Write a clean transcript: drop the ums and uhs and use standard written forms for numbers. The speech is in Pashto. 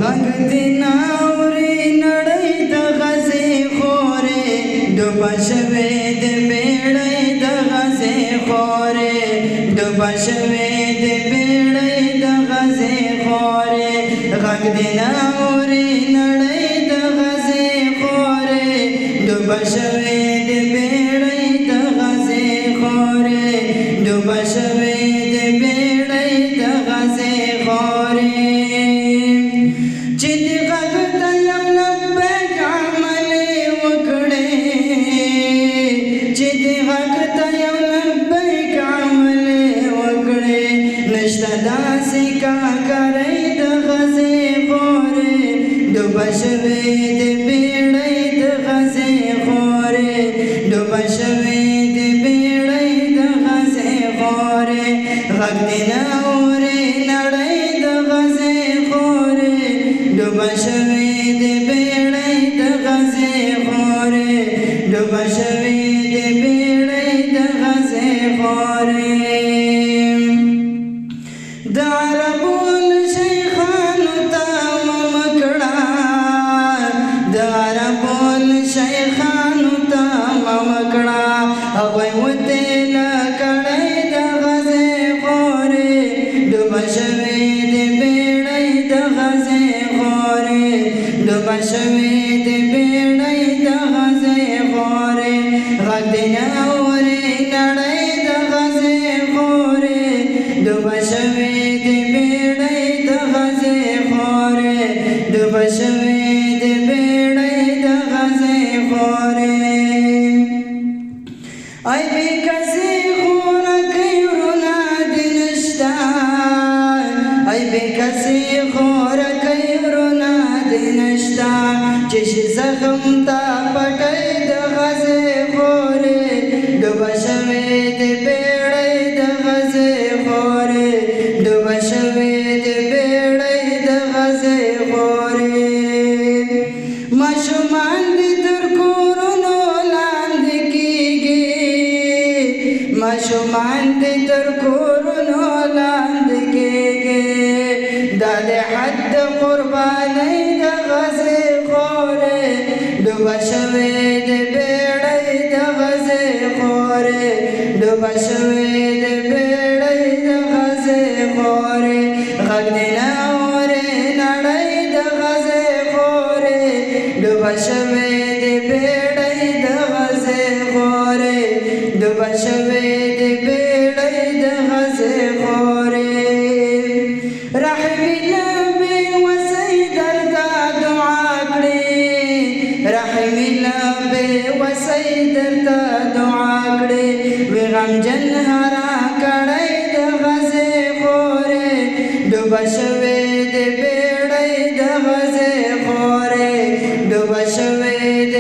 غږ دې ناوري نړۍ د غزې خورې ډوبه شوې د بیړۍ د غزې خورې ډوبه شوې د بیړۍ د غزې خورې غږ دې ناوري نړۍ د غزې خورې ډوبه شوې د بیړۍ د غزې خورې ډوبه شوې د بیړۍ د غزې خورې چې دې غږ ته یم لبیک عملې وکړې چې دې غږ ته یم لبیک عملې وکړې نشته داسې کاکرۍ د غزې خورې ډوبه شوې د بیړۍ د غزې خورې ډوبه شوې د بیړۍ د غزې خورې غږ دې ناوري نړۍ د غزې خورې ډوبه شوې د بیړۍ د غزې خورې ډوبه شوې د بیړۍ د غزې خورې د عربو شیخانو ته ممکړه د عربو شیخانو ته ممکړه هغوی وتې له کړۍ د غزې خورې ډوبه شوې د بیړۍ د غزې خورې ډوبه شوې د بیړۍ د غزې خورې غږ دې ناوري نړۍ د غزې خورې ډوبه شوې د بیړۍ د غزې خورې ډوبه شوې د بیړۍ د غزې خورې ای بې کسې خورکۍ ورونه دې نشته ای بې کسې خورکۍ ورونه دې نشته چې شي زخم ته پټۍ د غزې خورې ډوبه شوې د بیړۍ د غزې خورې ډوبه شوې د بیړۍ د غزې خورې ماشومان دې تر کورونو لاندې کېږي ماشومان دې تر کورونو لاندې کېږي دا د حد د قربانۍ د غزې خورې ډوبه شوې د بیړۍ د غزې خورې ډوبه شوې د بیړۍ د غزې خورې غږ دې ناوري نړۍ د غزې خورې ډوبه شوې د بیړۍ د غزې خورې ډوبه شوې د بیړۍ د غزې خورې رحمي لبې وسۍ درته دعا کړې رحمي لبې وسۍ درته دعا کړې وي غمجن هره کړۍ د غزې خورې ډوبه شوې د بیړۍ د غزې خورې ډوبه شوې د